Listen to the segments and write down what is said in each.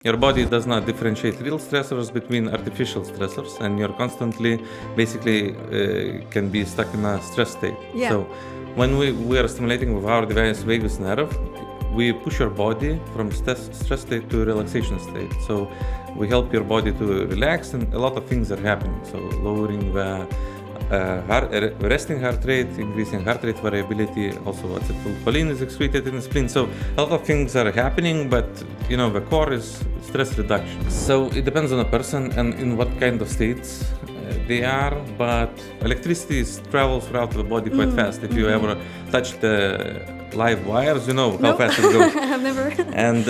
Your body does not differentiate real stressors between artificial stressors, and you're constantly, basically, can be stuck in a stress state. Yeah. So when we are stimulating with our device vagus nerve, we push your body from stress state to relaxation state. So we help your body to relax, and a lot of things are happening. So lowering the resting heart rate, increasing heart rate variability, also acetylcholine is excreted in the spleen. So a lot of things are happening, but the core is stress reduction. So it depends on the person and in what kind of states they are, but electricity travels throughout the body quite fast. If you ever touch the live wires, you know how fast it goes. I've never. And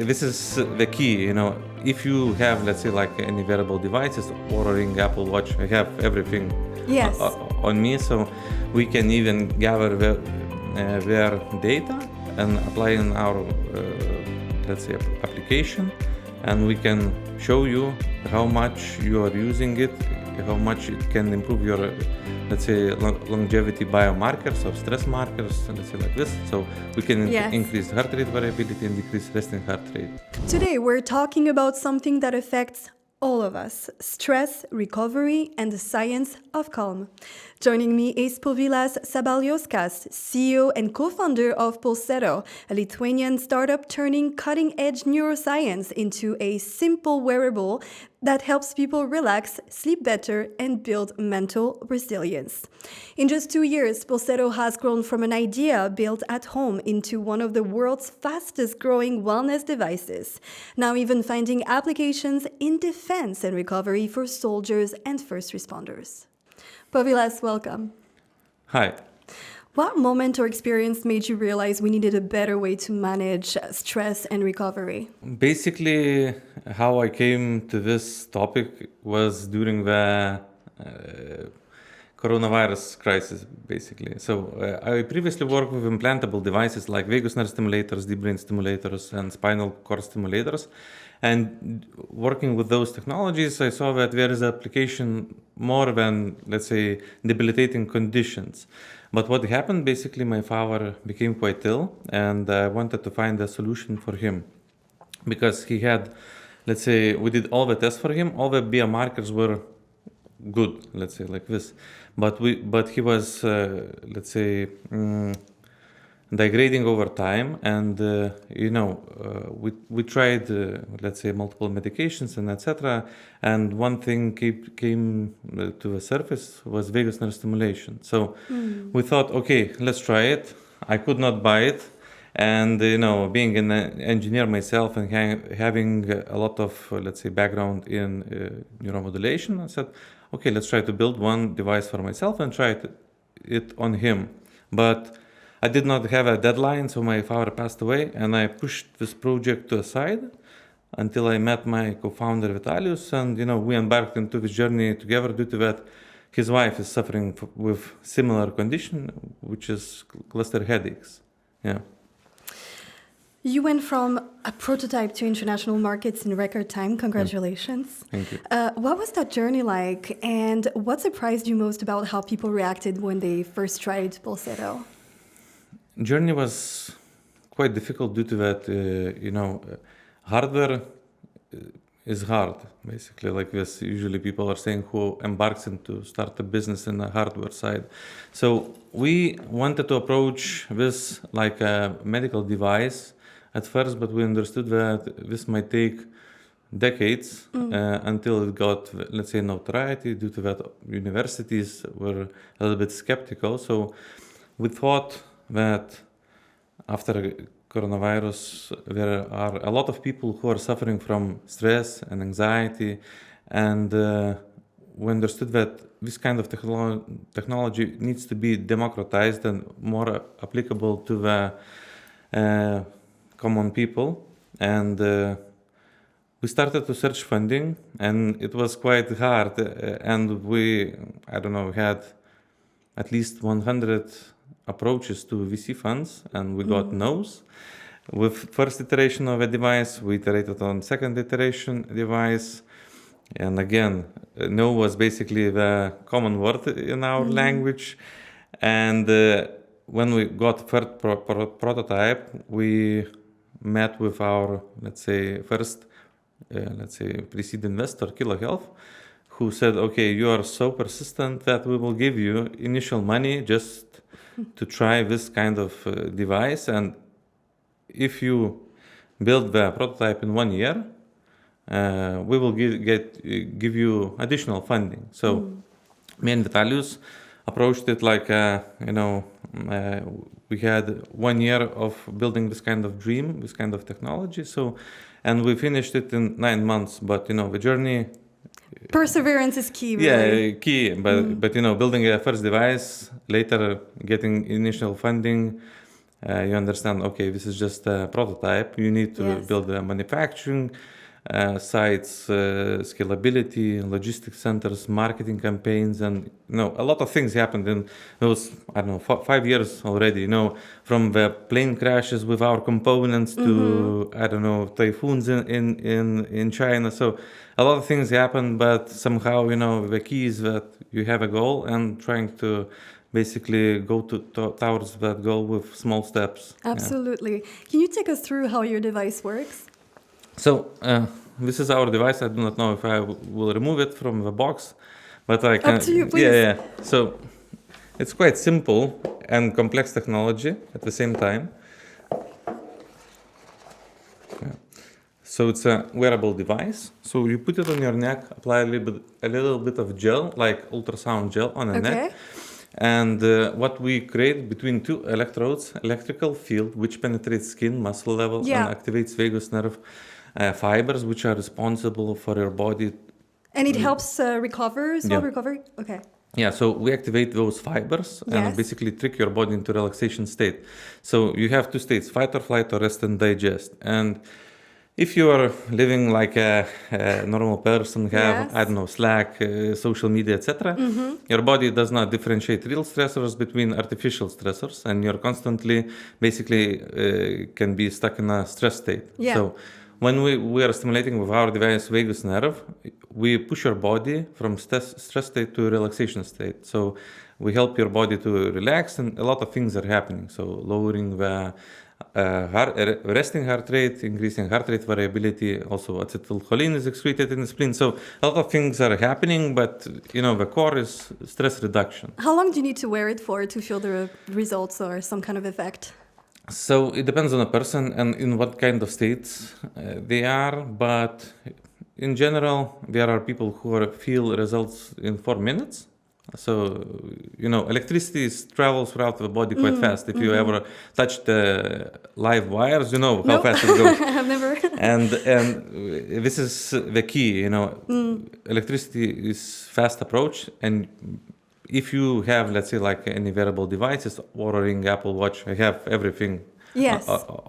this is the key, if you have, let's say, like any wearable devices or a Ring Apple Watch, I have everything Yes. on me, so we can even gather their data and apply in our, let's say, application, and we can show you how much you are using it, how much it can improve your, let's say, longevity biomarkers or stress markers, let's say like this. So we can Yes. increase heart rate variability and decrease resting heart rate. Today, we're talking about something that affects all of us: stress, recovery, and the science of calm. Joining me is Povilas Sabaliauskas, CEO and co-founder of Pulsetto, a Lithuanian startup turning cutting-edge neuroscience into a simple wearable that helps people relax, sleep better, and build mental resilience. In just 2 years, Pulsetto has grown from an idea built at home into one of the world's fastest-growing wellness devices, now even finding applications in defense and recovery for soldiers and first responders. Povilas, welcome. Hi. What moment or experience made you realize we needed a better way to manage stress and recovery? Basically, how I came to this topic was during the coronavirus crisis, basically. So I previously worked with implantable devices like vagus nerve stimulators, deep brain stimulators, and spinal cord stimulators. And working with those technologies, I saw that there is application more than, let's say, debilitating conditions. But what happened, basically, my father became quite ill, and I wanted to find a solution for him. Because he had, let's say, we did all the tests for him, all the biomarkers were good, let's say, like this. But he was, let's say, degrading over time, and we tried, let's say, multiple medications and etc. And one thing came to the surface was vagus nerve stimulation. So we thought, okay, let's try it. I could not buy it, and being an engineer myself and having a lot of, let's say, background in neuromodulation, I said, okay, let's try to build one device for myself and try it on him. But I did not have a deadline, so my father passed away, and I pushed this project to a side until I met my co-founder Vitalijus, and we embarked into this journey together due to that his wife is suffering with similar condition, which is cluster headaches. Yeah. You went from a prototype to international markets in record time. Congratulations. Thank you. What was that journey like, and what surprised you most about how people reacted when they first tried Pulsetto? Journey was quite difficult due to that, hardware is hard, basically, like this. Usually people are saying who embarks into start a business in the hardware side. So we wanted to approach this like a medical device at first, but we understood that this might take decades until it got, let's say, notoriety. Due to that, universities were a little bit skeptical. So we thought that after coronavirus, there are a lot of people who are suffering from stress and anxiety, and we understood that this kind of technology needs to be democratized and more applicable to the common people. And we started to search funding, and it was quite hard. And we had at least 100 approaches to VC funds, and we got no's. With first iteration of a device, we iterated on second iteration device, and again, no was basically the common word in our language. And when we got third prototype, we met with our, let's say, first, pre-seed investor, Kilo Health, who said, okay, you are so persistent that we will give you initial money just to try this kind of device. And if you build the prototype in 1 year, we will give you additional funding. So me and Vitalius approached it like, we had 1 year of building this kind of dream, this kind of technology. So, and we finished it in 9 months. But, the journey... Perseverance is key, really. Yeah, key. But building a first device, later getting initial funding, you understand, okay, this is just a prototype. You need to build the manufacturing sites, scalability, logistics centers, marketing campaigns, and a lot of things happened in those 5 years already. From the plane crashes with our components to typhoons in China. So a lot of things happened, but somehow the key is that you have a goal and trying to basically go towards that goal with small steps. Absolutely. Yeah. Can you take us through how your device works? So this is our device. I do not know if I will remove it from the box, but I can. Up to you, please. Yeah. So it's quite simple and complex technology at the same time. Yeah. So it's a wearable device. So you put it on your neck, apply a little bit of gel, like ultrasound gel on the neck. And what we create between two electrodes, electrical field, which penetrates skin, muscle level, and activates vagus nerve fibers, which are responsible for your body. And it helps recovery? Okay. Yeah, so we activate those fibers and basically trick your body into relaxation state. So you have two states, fight or flight or rest and digest. And if you are living like a normal person, have, Slack, social media, etc., your body does not differentiate real stressors between artificial stressors, and you're constantly, basically, can be stuck in a stress state. Yeah. So when we are stimulating with our device vagus nerve, we push your body from stress state to relaxation state. So we help your body to relax, and a lot of things are happening. So lowering the resting heart rate, increasing heart rate variability, also acetylcholine is excreted in the spleen. So a lot of things are happening, but the core is stress reduction. How long do you need to wear it for to feel the results or some kind of effect? So it depends on a person and in what kind of states they are, but in general, there are people who feel results in 4 minutes. So, electricity travels throughout the body quite fast. If you ever touch the live wires, how fast it goes. I've never. And this is the key, electricity is fast approach. And if you have, let's say, like any wearable devices or a Ring, Apple Watch, I have everything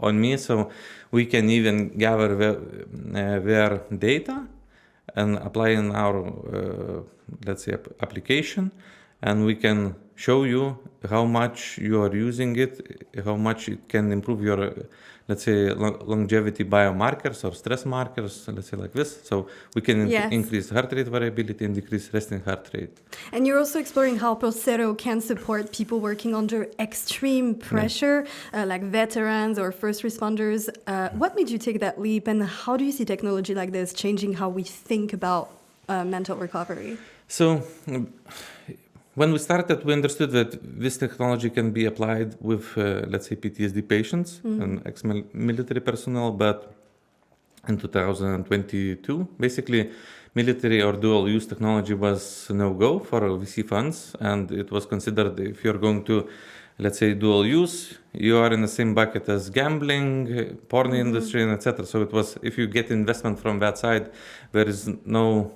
on me. So we can even gather their data and apply in our, let's say, application, and we can show you how much you are using it, how much it can improve your, let's say, longevity biomarkers or stress markers, let's say like this. So we can increase heart rate variability and decrease resting heart rate. And you're also exploring how Pulsetto can support people working under extreme pressure, like veterans or first responders. What made you take that leap, and how do you see technology like this changing how we think about mental recovery? So when we started, we understood that this technology can be applied with, let's say, PTSD patients and ex-military personnel, but in 2022, basically, military or dual-use technology was no-go for VC funds, and it was considered if you're going to, let's say, dual-use, you are in the same bucket as gambling, porn industry, and etc. So it was, if you get investment from that side, there is no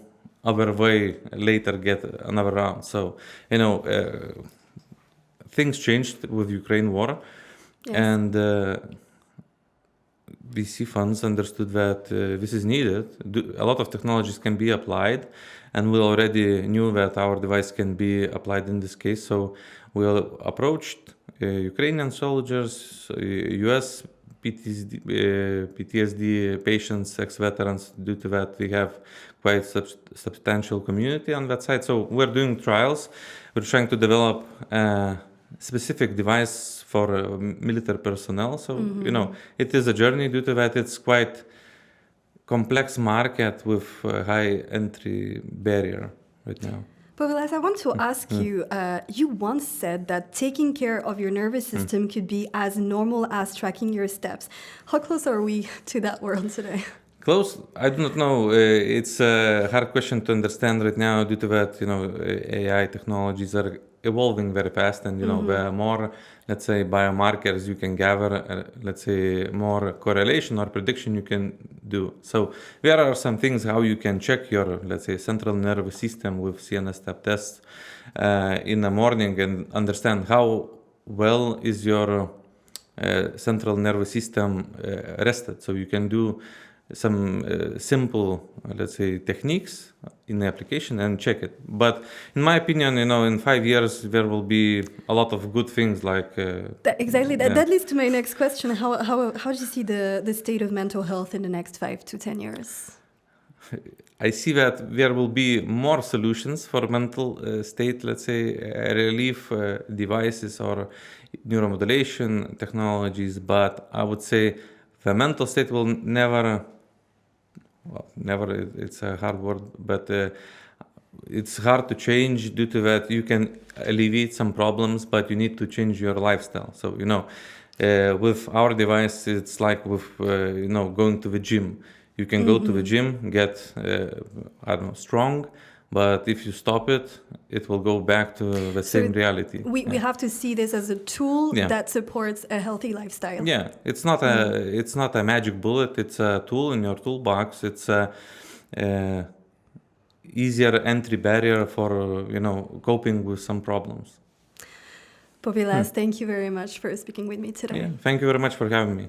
other way later get another round. So, things changed with Ukraine war, and VC funds understood that this is needed. A lot of technologies can be applied, and we already knew that our device can be applied in this case. So we approached Ukrainian soldiers, US PTSD patients, ex-veterans. Due to that, we have quite substantial community on that side. So we're doing trials. We're trying to develop a specific device for military personnel. So, it is a journey. Due to that, it's quite complex market with high entry barrier right now. Povilas, I want to ask you, you once said that taking care of your nervous system could be as normal as tracking your steps. How close are we to that world today? Close? I do not know. It's a hard question to understand right now due to that, AI technologies are evolving very fast, and, the more, let's say, biomarkers you can gather, let's say, more correlation or prediction you can do. So there are some things how you can check your, let's say, central nervous system with CNS step tests in the morning and understand how well is your central nervous system rested. So you can do some simple, let's say, techniques in the application and check it. But in my opinion, in 5 years, there will be a lot of good things like... Exactly. That leads to my next question. How do you see the state of mental health in the next 5 to 10 years? I see that there will be more solutions for mental state, let's say, relief devices or neuromodulation technologies, but I would say the mental state will never, it's a hard word, but it's hard to change due to that you can alleviate some problems, but you need to change your lifestyle. So, with our device, it's like with, going to the gym. You can go to the gym, get, strong, but if you stop it, it will go back to the same reality. We have to see this as a tool that supports a healthy lifestyle. Yeah, it's not a magic bullet. It's a tool in your toolbox. It's a easier entry barrier for coping with some problems. Povilas, thank you very much for speaking with me today. Yeah, thank you very much for having me.